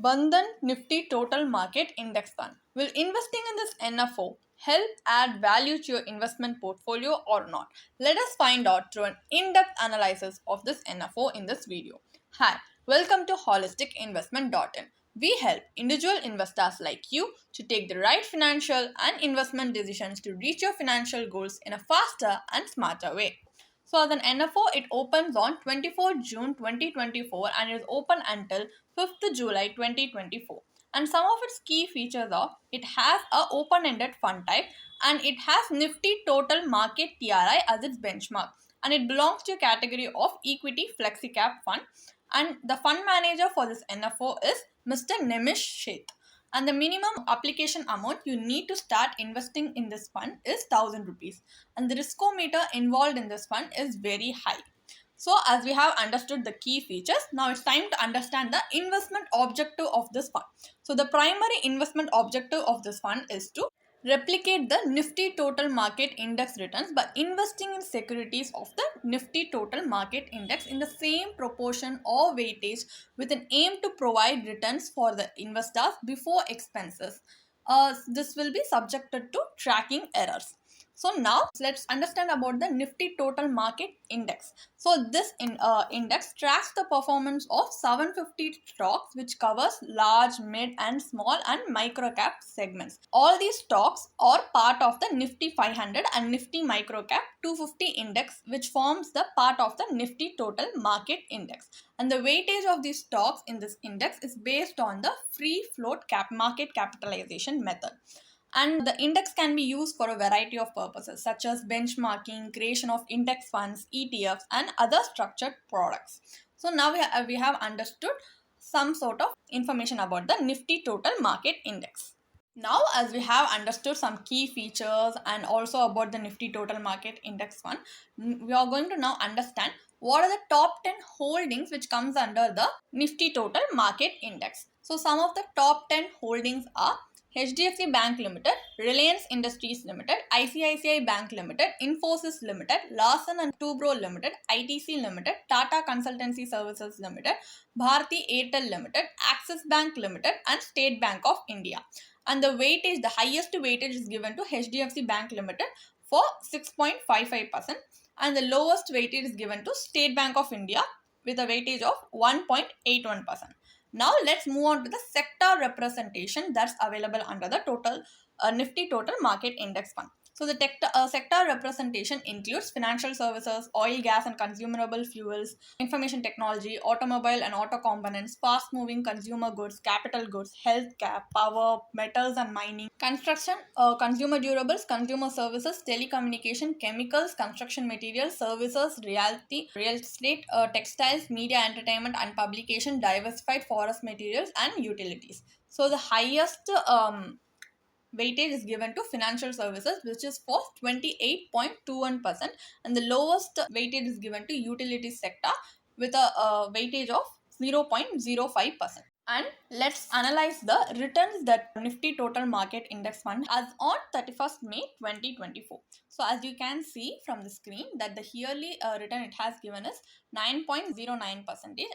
Bandhan Nifty Total Market Index Fund. Will investing in this NFO help add value to your investment portfolio or not? Let us find out through an in-depth analysis of this NFO in this video. Hi, welcome to holisticinvestment.in. We help individual investors like you to take the right financial and investment decisions to reach your financial goals in a faster and smarter way. So as an NFO, it opens on 24 June 2024 and is open until 5th July 2024. And some of its key features are it has a open-ended fund type and it has Nifty Total Market TRI as its benchmark, and it belongs to a category of equity flexi cap fund, and the fund manager for this NFO is Mr. Nemish Sheth, and the minimum application amount you need to start investing in this fund is 1000 rupees, and the riskometer involved in this fund is very high. So as we have understood the key features, now it's time to understand the investment objective of this fund. So the primary investment objective of this fund is to replicate the Nifty Total Market Index returns by investing in securities of the Nifty Total Market Index in the same proportion or weightage with an aim to provide returns for the investors before expenses. This will be subjected to tracking errors. So now let's understand about the Nifty Total Market Index. So this index tracks the performance of 750 stocks, which covers large, mid and small and micro cap segments. All these stocks are part of the Nifty 500 and Nifty Micro Cap 250 index, which forms the part of the Nifty Total Market Index. And the weightage of these stocks in this index is based on the free float market capitalization method. And the index can be used for a variety of purposes such as benchmarking, creation of index funds, ETFs and other structured products. So now we have understood some sort of information about the Nifty Total Market Index. Now as we have understood some key features and also about the Nifty Total Market Index Fund, we are going to now understand what are the top 10 holdings which comes under the Nifty Total Market Index. So some of the top 10 holdings are HDFC Bank Limited, Reliance Industries Limited, ICICI Bank Limited, Infosys Limited, Larsen and Toubro Limited, ITC Limited, Tata Consultancy Services Limited, Bharti Airtel Limited, Axis Bank Limited and State Bank of India. And the weightage, the highest weightage is given to HDFC Bank Limited for 6.55%, and the lowest weightage is given to State Bank of India with a weightage of 1.81%. Now let's move on to the sector representation that's available under the Nifty Total Market Index Fund. So the sector representation includes financial services, oil, gas and consumable fuels, information technology, automobile and auto components, fast-moving consumer goods, capital goods, healthcare, power, metals and mining, construction, consumer durables, consumer services, telecommunication, chemicals, construction materials, services, real estate, textiles, media, entertainment and publication, diversified forest materials and utilities. So the highest weightage is given to financial services, which is for 28.21%, and the lowest weightage is given to utility sector with a weightage of 0.05%. And let's analyze the returns that Nifty Total Market Index Fund as on 31st May 2024. So as you can see from the screen that the yearly return it has given is 9.09%,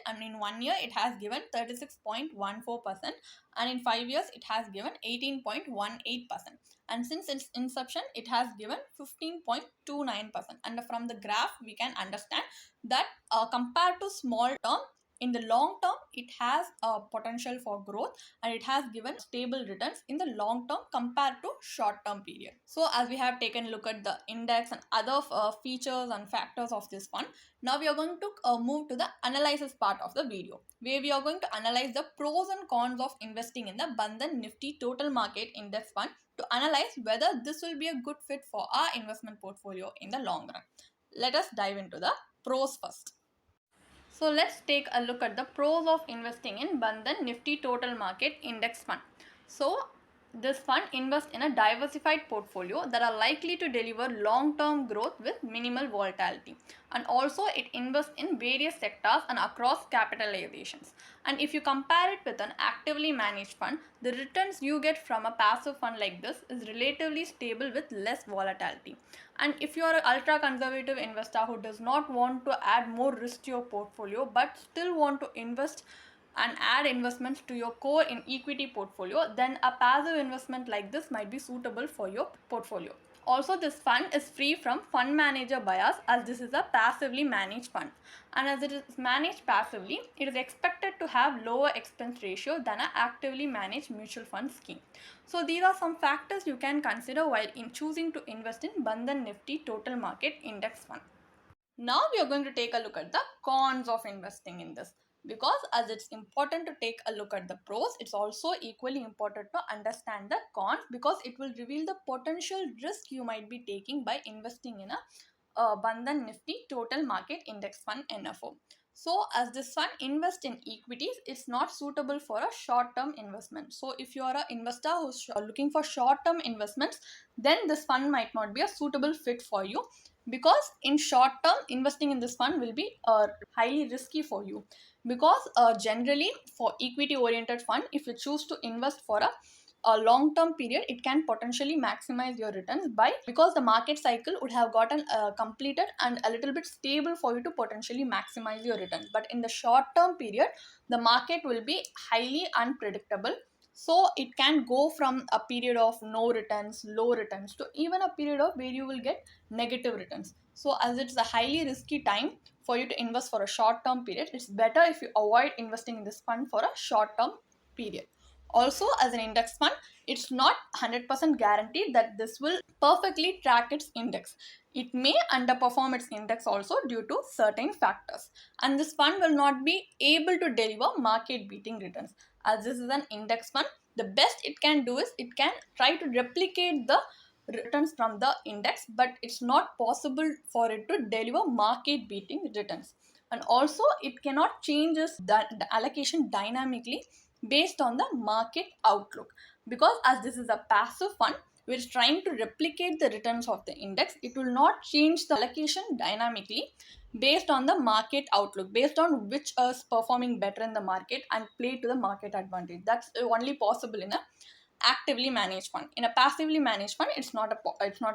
and in 1 year it has given 36.14%, and in 5 years it has given 18.18%, and since its inception it has given 15.29%. And from the graph we can understand that compared to small term, in the long term it has a potential for growth, and it has given stable returns in the long term compared to short term period. So as we have taken a look at the index and other features and factors of this fund, now we are going to move to the analysis part of the video, where we are going to analyze the pros and cons of investing in the Bandhan Nifty Total Market Index Fund to analyze whether this will be a good fit for our investment portfolio in the long run. Let us dive into the pros first. So let's take a look at the pros of investing in Bandhan Nifty Total Market Index Fund. So this fund invests in a diversified portfolio that are likely to deliver long-term growth with minimal volatility, and also it invests in various sectors and across capitalizations. And if you compare it with an actively managed fund, the returns you get from a passive fund like this is relatively stable with less volatility. And if you are an ultra conservative investor who does not want to add more risk to your portfolio but still want to invest and add investments to your core in equity portfolio, then a passive investment like this might be suitable for your portfolio. Also, this fund is free from fund manager bias as this is a passively managed fund. And as it is managed passively, it is expected to have lower expense ratio than an actively managed mutual fund scheme. So these are some factors you can consider while in choosing to invest in Bandhan Nifty Total Market Index Fund. Now we are going to take a look at the cons of investing in this, because as it's important to take a look at the pros, it's also equally important to understand the cons because it will reveal the potential risk you might be taking by investing in a Bandhan Nifty Total Market Index Fund NFO. So as this fund invest in equities, it's not suitable for a short-term investment. So if you are an investor who's looking for short-term investments, then this fund might not be a suitable fit for you, because in short term investing in this fund will be highly risky for you, because generally for equity oriented fund, if you choose to invest for a long term period, it can potentially maximize your returns by, because the market cycle would have gotten completed and a little bit stable for you to potentially maximize your returns. But in the short term period, the market will be highly unpredictable, so it can go from a period of no returns, low returns, to even a period of where you will get negative returns. So as it's a highly risky time for you to invest for a short term period, it's better if you avoid investing in this fund for a short term period. Also, as an index fund, it's not 100% guaranteed that this will perfectly track its index. It may underperform its index also due to certain factors, and this fund will not be able to deliver market beating returns. As this is an index fund, the best it can do is it can try to replicate the returns from the index, but it's not possible for it to deliver market beating returns. And also it cannot change the allocation dynamically based on the market outlook, because as this is a passive fund which is trying to replicate the returns of the index, it will not change the allocation dynamically based on the market outlook, based on which is performing better in the market and play to the market advantage. That's only possible in a actively managed fund. In a passively managed fund, it's not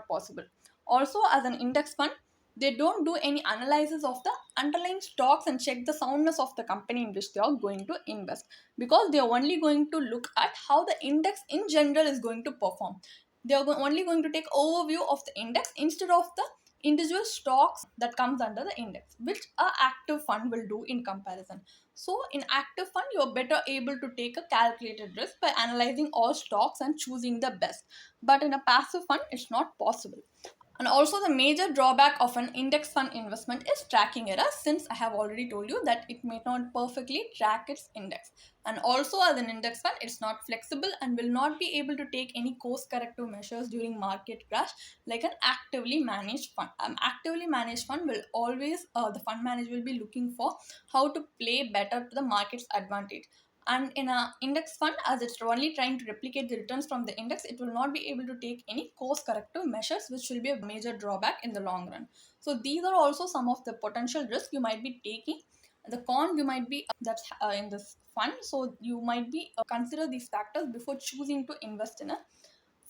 possible. Also, as an index fund, they don't do any analysis of the underlying stocks and check the soundness of the company in which they are going to invest, because they are only going to look at how the index in general is going to perform. They are only going to take overview of the index instead of the individual stocks that comes under the index, which a active fund will do in comparison. So in active fund, you're better able to take a calculated risk by analyzing all stocks and choosing the best. But in a passive fund, it's not possible. And also the major drawback of an index fund investment is tracking error, since I have already told you that it may not perfectly track its index. And also as an index fund, it's not flexible and will not be able to take any course corrective measures during market crash like an actively managed fund. Actively managed fund will always, the fund manager will be looking for how to play better to the market's advantage. And in a index fund, as it's only trying to replicate the returns from the index, it will not be able to take any course corrective measures, which will be a major drawback in the long run. So these are also some of the potential risks you might be taking, the con you might be that's in this fund. So you might be consider these factors before choosing to invest in a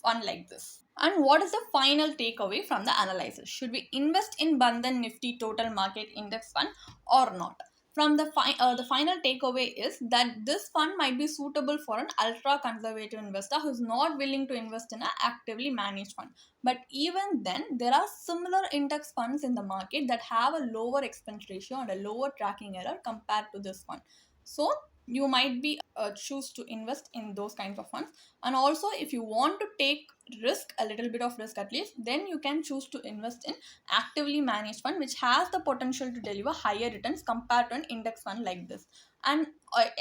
fund like this. And what is the final takeaway from the analysis? Should we invest in Bandhan Nifty Total Market Index Fund or not? From the final takeaway is that this fund might be suitable for an ultra conservative investor who is not willing to invest in an actively managed fund. But even then, there are similar index funds in the market that have a lower expense ratio and a lower tracking error compared to this fund. So you might be choose to invest in those kinds of funds. And also if you want to take risk, a little bit of risk at least, then you can choose to invest in actively managed fund which has the potential to deliver higher returns compared to an index fund like this. And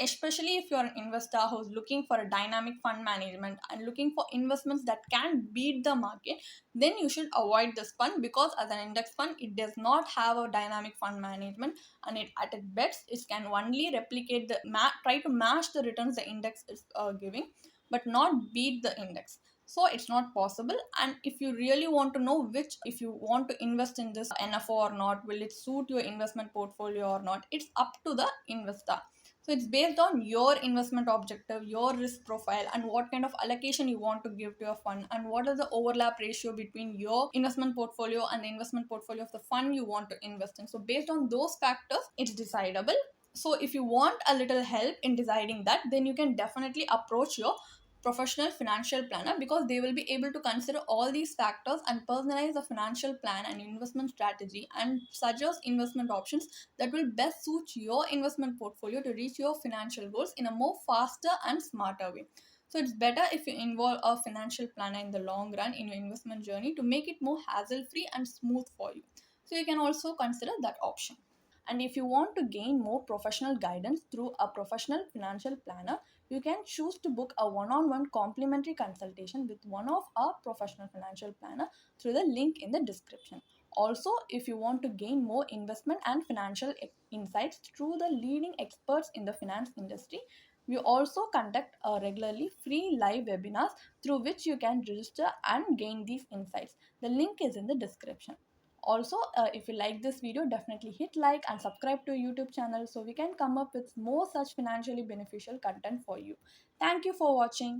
especially if you're an investor who's looking for a dynamic fund management and looking for investments that can beat the market, then you should avoid this fund, because as an index fund it does not have a dynamic fund management, and it at its best it can only replicate the try to match the returns the index is giving, but not beat the index. So it's not possible. And if you really want to know which, if you want to invest in this NFO or not, will it suit your investment portfolio or not, it's up to the investor. So it's based on your investment objective, your risk profile, and what kind of allocation you want to give to your fund, and what is the overlap ratio between your investment portfolio and the investment portfolio of the fund you want to invest in. So based on those factors, it's decidable. So if you want a little help in deciding that, then you can definitely approach your professional financial planner, because they will be able to consider all these factors and personalize the financial plan and investment strategy and suggest investment options that will best suit your investment portfolio to reach your financial goals in a more faster and smarter way. So it's better if you involve a financial planner in the long run in your investment journey to make it more hassle free and smooth for you. So you can also consider that option. And if you want to gain more professional guidance through a professional financial planner, you can choose to book a one-on-one complimentary consultation with one of our professional financial planner through the link in the description. Also, if you want to gain more investment and financial insights through the leading experts in the finance industry, we also conduct regularly free live webinars through which you can register and gain these insights. The link is in the description. Also, if you like this video, definitely hit like and subscribe to YouTube channel so we can come up with more such financially beneficial content for you. Thank you for watching.